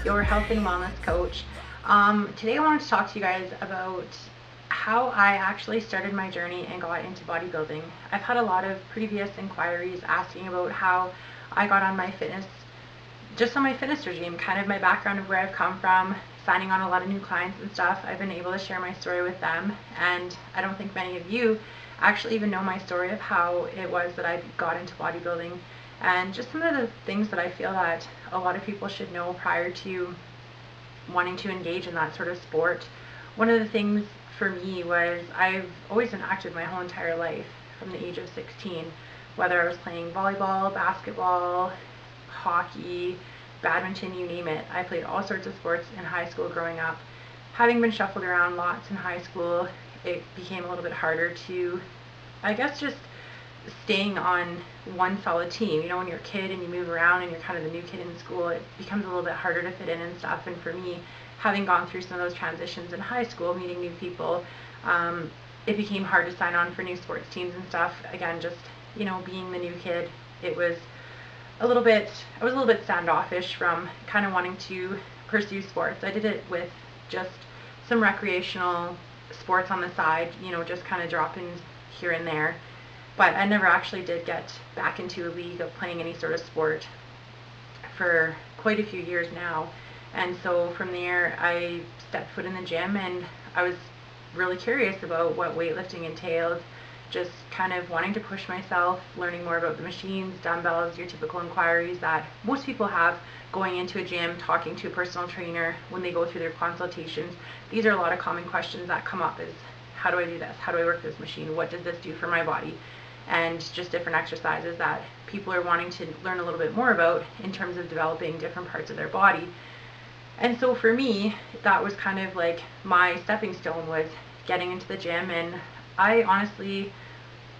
your health and wellness coach. Today I wanted to talk to you guys about how I actually started my journey and got into bodybuilding. I've had a lot of previous inquiries asking about how I got on my fitness, just on my fitness regime, kind of my background of where I've come from, signing on a lot of new clients and stuff. I've been able to share my story with them, and I don't think many of you actually even know my story of how it was that I got into bodybuilding, and just some of the things that I feel that a lot of people should know prior to wanting to engage in that sort of sport. One of the things for me was I've always been active my whole entire life from the age of 16, whether I was playing volleyball, basketball, hockey, badminton, you name it. I played all sorts of sports in high school growing up. Having been shuffled around lots in high school, it became a little bit harder to, I guess, just staying on one solid team. You know, when you're a kid and you move around and you're kind of the new kid in school, it becomes a little bit harder to fit in and stuff. And for me, having gone through some of those transitions in high school, meeting new people, it became hard to sign on for new sports teams and stuff. Again, just, you know, being the new kid, it was I was a little bit standoffish from kind of wanting to pursue sports. I did it with just some recreational sports on the side, you know, just kind of dropping here and there. But I never actually did get back into a league of playing any sort of sport for quite a few years now. And so from there, I stepped foot in the gym, and I was really curious about what weightlifting entailed, just kind of wanting to push myself, learning more about the machines, dumbbells, your typical inquiries that most people have going into a gym, talking to a personal trainer when they go through their consultations. These are a lot of common questions that come up is, how do I do this? How do I work this machine? What does this do for my body? And just different exercises that people are wanting to learn a little bit more about in terms of developing different parts of their body. And so for me, that was kind of like my stepping stone, was getting into the gym. And I honestly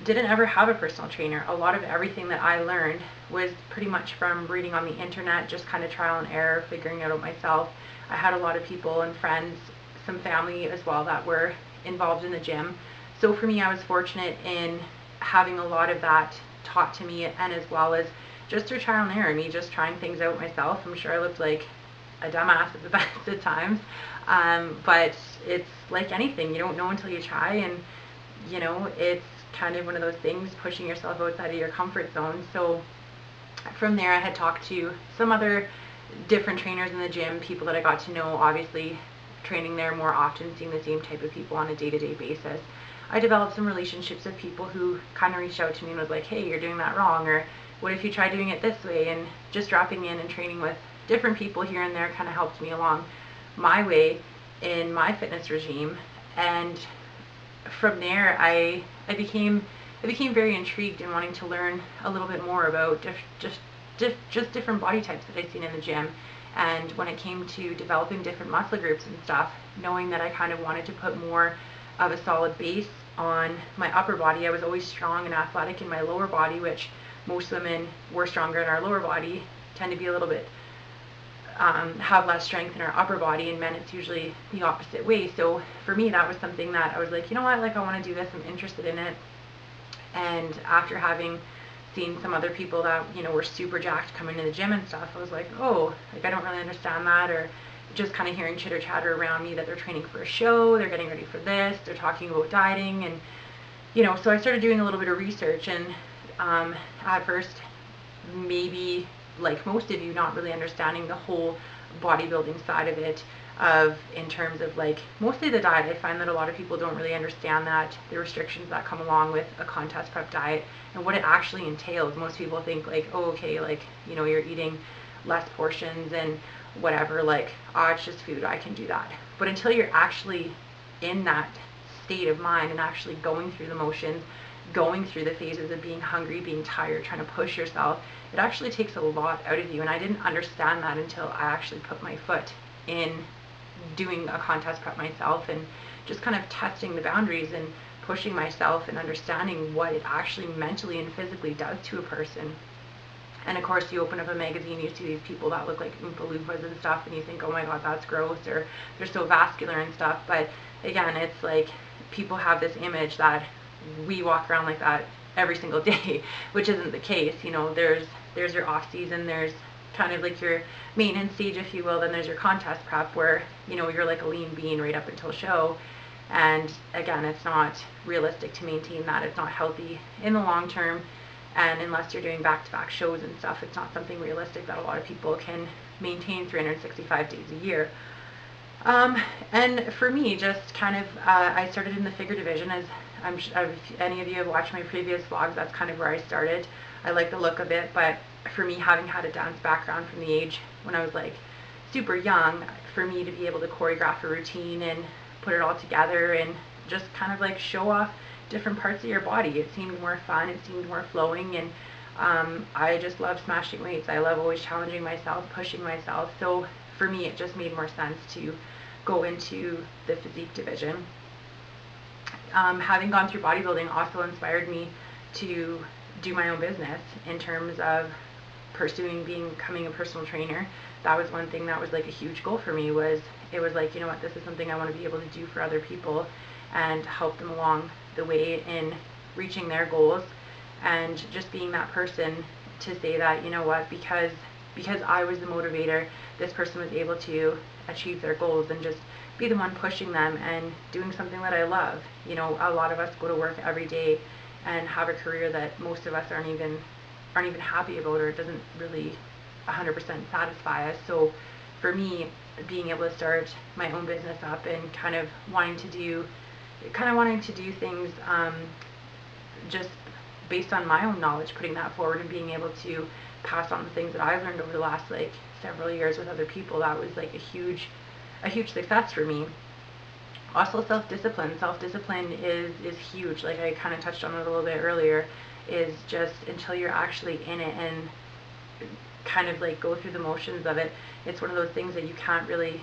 didn't ever have a personal trainer. A lot of everything that I learned was pretty much from reading on the internet, just kind of trial and error, figuring it out myself. I had a lot of people and friends, some family as well, that were involved in the gym. So for me, I was fortunate in having a lot of that taught to me, and as well as just through trial and error, me just trying things out myself. I'm sure I looked like a dumbass at the best of times, but it's like anything, you don't know until you try. And you know, it's kind of one of those things, pushing yourself outside of your comfort zone. So from there, I had talked to some other different trainers in the gym, people that I got to know, obviously training there more often, seeing the same type of people on a day-to-day basis. I developed some relationships with people who kind of reached out to me and was like, hey, you're doing that wrong, or what if you try doing it this way? And just dropping in and training with different people here and there kind of helped me along my way in my fitness regime. And from there, I became very intrigued in wanting to learn a little bit more about just different body types that I'd seen in the gym. And when it came to developing different muscle groups and stuff, knowing that I kind of wanted to put more of a solid base on my upper body. I was always strong and athletic in my lower body, which most women, we're stronger in our lower body, tend to be a little bit have less strength in our upper body, and men it's usually the opposite way. So for me, that was something that I was like, you know what, like I want to do this, I'm interested in it. And after having seen some other people that, you know, were super jacked coming to the gym and stuff, I was like, oh, like I don't really understand that. Or just kind of hearing chitter chatter around me that they're training for a show, they're getting ready for this, they're talking about dieting. And you know, so I started doing a little bit of research, and at first, maybe like most of you, not really understanding the whole bodybuilding side of it, of in terms of like mostly the diet. I find that a lot of people don't really understand that the restrictions that come along with a contest prep diet and what it actually entails. Most people think like, oh, okay, like, you know, you're eating less portions and whatever, like, oh, it's just food, I can do that. But until you're actually in that state of mind and actually going through the motions, going through the phases of being hungry, being tired, trying to push yourself, it actually takes a lot out of you. And I didn't understand that until I actually put my foot in doing a contest prep myself, and just kind of testing the boundaries and pushing myself and understanding what it actually mentally and physically does to a person. And of course, you open up a magazine, you see these people that look like Oompa Loompas and stuff, and you think, oh my god, that's gross, or they're so vascular and stuff. But again, it's like people have this image that we walk around like that every single day, which isn't the case. You know, there's your off season, there's kind of like your maintenance stage, if you will. Then there's your contest prep where, you know, you're like a lean bean right up until show. And again, it's not realistic to maintain that. It's not healthy in the long term. And unless you're doing back-to-back shows and stuff, it's not something realistic that a lot of people can maintain 365 days a year. And for me, just kind of, I started in the figure division. As if any of you have watched my previous vlogs, that's kind of where I started. I like the look of it, but for me, having had a dance background from the age when I was like super young, for me to be able to choreograph a routine and put it all together and just kind of like show off different parts of your body, it seemed more fun, it seemed more flowing, and I just love smashing weights. I love always challenging myself, pushing myself. So for me, it just made more sense to go into the physique division. Having gone through bodybuilding also inspired me to do my own business in terms of becoming a personal trainer. That was one thing that was like a huge goal for me. It was like, you know what, this is something I want to be able to do for other people and help them along the way in reaching their goals, and just being that person to say that, you know what, because I was the motivator, this person was able to achieve their goals, and just be the one pushing them and doing something that I love. You know, a lot of us go to work every day and have a career that most of us aren't even happy about, or it doesn't really 100% satisfy us. So for me, being able to start my own business up and kind of wanting to do things just based on my own knowledge, putting that forward and being able to pass on the things that I've learned over the last like several years with other people, that was like a huge success for me. Also, self-discipline is huge. Like I kind of touched on it a little bit earlier, is just until you're actually in it and kind of like go through the motions of it, it's one of those things that you can't really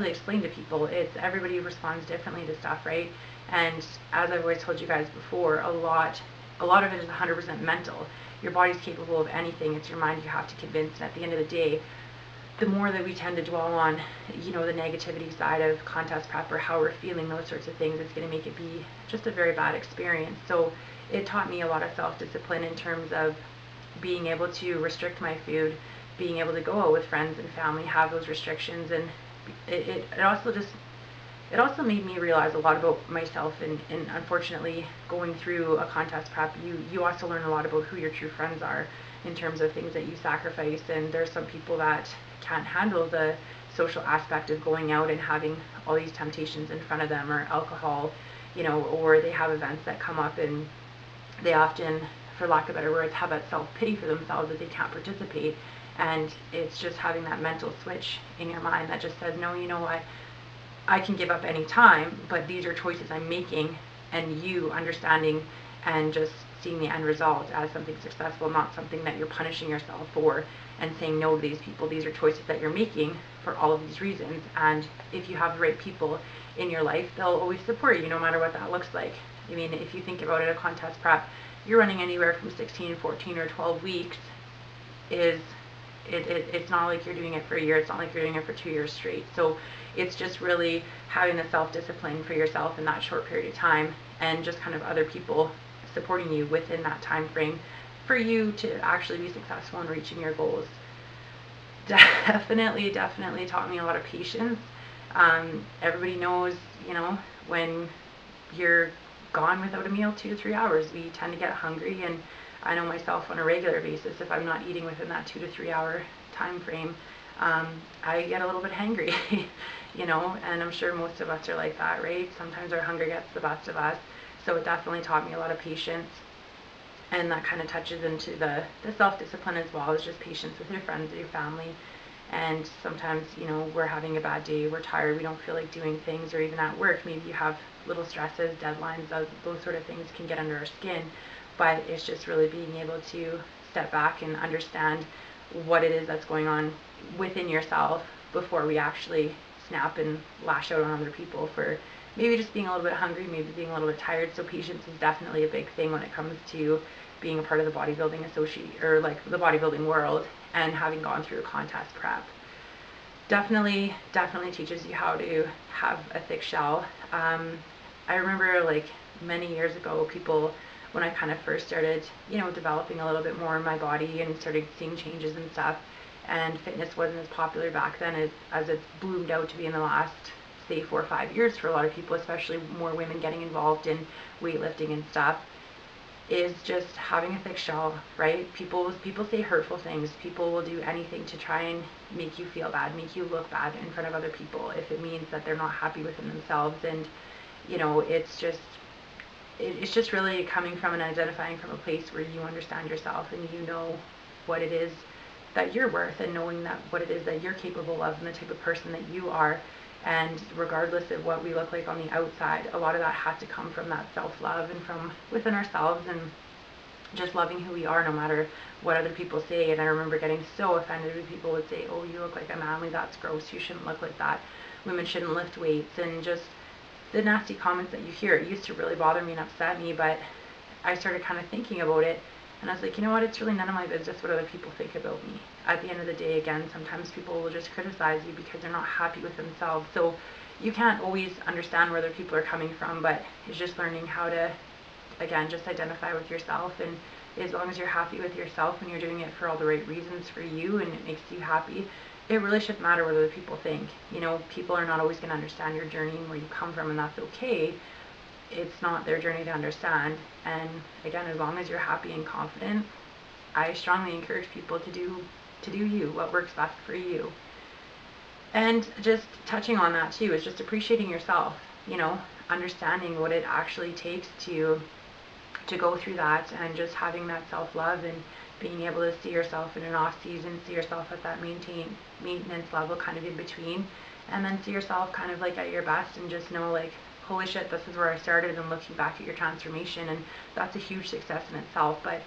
explain to people. It's everybody responds differently to stuff, right? And as I've always told you guys before, a lot of it is 100% mental. Your body's capable of anything. It's your mind you have to convince. And at the end of the day, the more that we tend to dwell on, you know, the negativity side of contest prep or how we're feeling, those sorts of things, it's going to make it be just a very bad experience. So it taught me a lot of self-discipline in terms of being able to restrict my food, being able to go out with friends and family, have those restrictions. And it also made me realize a lot about myself, and unfortunately going through a contest prep, you also learn a lot about who your true friends are in terms of things that you sacrifice. And there's some people that can't handle the social aspect of going out and having all these temptations in front of them, or alcohol, you know, or they have events that come up and they often, for lack of better words, have that self-pity for themselves that they can't participate. And it's just having that mental switch in your mind that just says, no, you know what, I can give up any time, but these are choices I'm making, and you understanding and just seeing the end result as something successful, not something that you're punishing yourself for, and saying no to these people. These are choices that you're making for all of these reasons, and if you have the right people in your life, they'll always support you no matter what that looks like. I mean, if you think about it, a contest prep, you're running anywhere from 16, 14, or 12 weeks. It's not like you're doing it for a year. It's not like you're doing it for 2 years straight. So it's just really having the self-discipline for yourself in that short period of time, and just kind of other people supporting you within that time frame for you to actually be successful in reaching your goals. Definitely taught me a lot of patience. Everybody knows, you know, when you're gone without a meal 2 to 3 hours, we tend to get hungry, and I know myself on a regular basis, if I'm not eating within that 2 to 3 hour time frame, I get a little bit hangry, you know, and I'm sure most of us are like that, right? Sometimes our hunger gets the best of us. So it definitely taught me a lot of patience, and that kind of touches into the self-discipline as well, as just patience with your friends, your family. And sometimes, you know, we're having a bad day, we're tired, we don't feel like doing things, or even at work, maybe you have little stresses, deadlines, those sort of things can get under our skin. But it's just really being able to step back and understand what it is that's going on within yourself before we actually snap and lash out on other people for maybe just being a little bit hungry, maybe being a little bit tired. So patience is definitely a big thing when it comes to being a part of the bodybuilding or like the bodybuilding world, and having gone through a contest prep. Definitely teaches you how to have a thick shell. I remember like many years ago, people, when I kind of first started, you know, developing a little bit more in my body and started seeing changes and stuff, and fitness wasn't as popular back then as it's bloomed out to be in the last, say, 4 or 5 years for a lot of people, especially more women getting involved in weightlifting and stuff, is just having a thick shell, right? People say hurtful things. People will do anything to try and make you feel bad, make you look bad in front of other people if it means that they're not happy within themselves. And it's just really coming from and identifying from a place where you understand yourself and you know what it is that you're worth, and knowing that what it is that you're capable of and the type of person that you are. And regardless of what we look like on the outside, a lot of that has to come from that self-love and from within ourselves, and just loving who we are no matter what other people say. And I remember getting so offended when people would say, oh, you look like a manly, that's gross, you shouldn't look like that, women shouldn't lift weights, and just the nasty comments that you hear. It used to really bother me and upset me, but I started kind of thinking about it, and I was like, you know what, it's really none of my business what other people think about me. At the end of the day, again, sometimes people will just criticize you because they're not happy with themselves. So you can't always understand where other people are coming from, but it's just learning how to, again, just identify with yourself. And as long as you're happy with yourself and you're doing it for all the right reasons for you and it makes you happy, it really shouldn't matter what other people think. People are not always going to understand your journey and where you come from, and that's okay. It's not their journey to understand. And again, as long as you're happy and confident, I strongly encourage people to do you, what works best for you. And just touching on that too is just appreciating yourself, understanding what it actually takes to go through that, and just having that self-love and being able to see yourself in an off season, see yourself at that maintenance level kind of in between, and then see yourself kind of like at your best, and just know like, holy shit, this is where I started, and looking back at your transformation. And that's a huge success in itself, but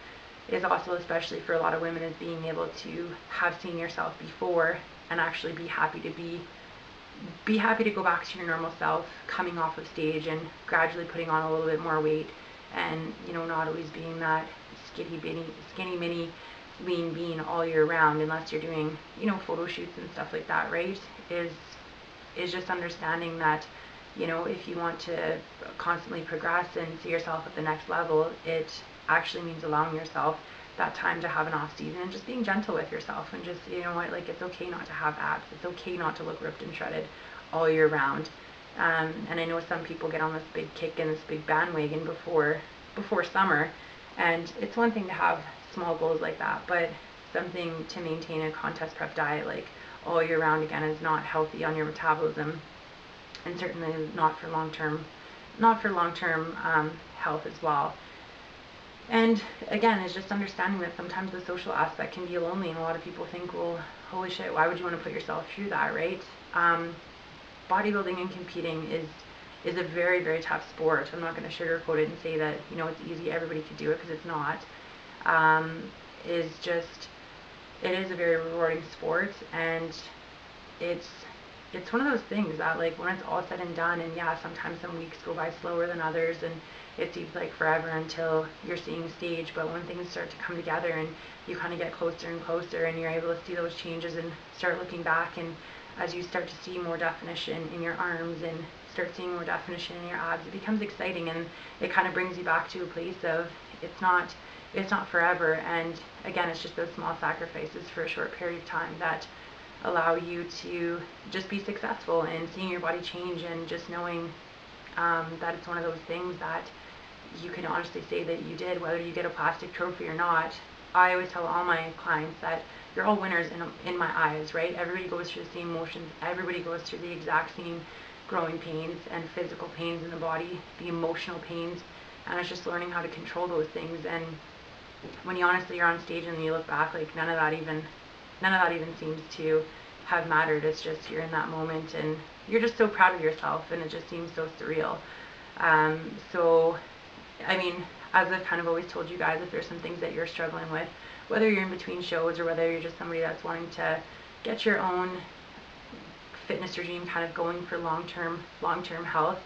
is also, especially for a lot of women, is being able to have seen yourself before and actually be happy to go back to your normal self, coming off of stage and gradually putting on a little bit more weight, and not always being that skinny mini lean bean all year round, unless you're doing photo shoots and stuff like that, right? Is just understanding that if you want to constantly progress and see yourself at the next level, it actually means allowing yourself that time to have an off season and just being gentle with yourself, and just, like, it's okay not to have abs, it's okay not to look ripped and shredded all year round. And I know some people get on this big kick and this big bandwagon before summer, and it's one thing to have small goals like that, but something to maintain a contest prep diet like all year round, again, is not healthy on your metabolism, and certainly not for long-term health as well. And again, it's just understanding that sometimes the social aspect can be lonely, and a lot of people think, well, holy shit, why would you want to put yourself through that, right? Bodybuilding and competing is a very, very tough sport. I'm not going to sugarcoat it and say that it's easy, everybody could do it, because it's not. It is a very rewarding sport, and it's one of those things that, like, when it's all said and done, and yeah, sometimes some weeks go by slower than others, and it seems like forever until you're seeing stage, but when things start to come together and you kind of get closer and closer, and you're able to see those changes and start looking back, and as you start to see more definition in your arms and start seeing more definition in your abs, it becomes exciting, and it kind of brings you back to a place of it's not forever. And again, it's just those small sacrifices for a short period of time that allow you to just be successful and seeing your body change, and just knowing that it's one of those things that you can honestly say that you did, whether you get a plastic trophy or not. I always tell all my clients that you're all winners in my eyes, right? Everybody goes through the same emotions. Everybody goes through the exact same growing pains and physical pains in the body, the emotional pains, and it's just learning how to control those things. And when you honestly are on stage and you look back, like, none of that even seems to have mattered. It's just you're in that moment and you're just so proud of yourself, and it just seems so surreal. So I mean, as I've kind of always told you guys, if there's some things that you're struggling with, whether you're in between shows or whether you're just somebody that's wanting to get your own fitness regime kind of going for long-term health,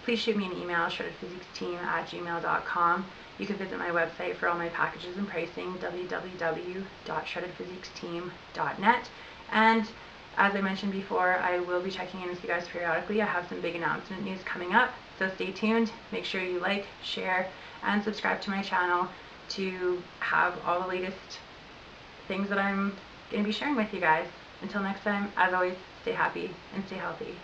please shoot me an email, shreddedphysiquesteam@gmail.com. You can visit my website for all my packages and pricing, www.shreddedphysiquesteam.net. And as I mentioned before, I will be checking in with you guys periodically. I have some big announcement news coming up, so stay tuned. Make sure you like, share, and subscribe to my channel to have all the latest things that I'm going to be sharing with you guys. Until next time, as always, stay happy and stay healthy.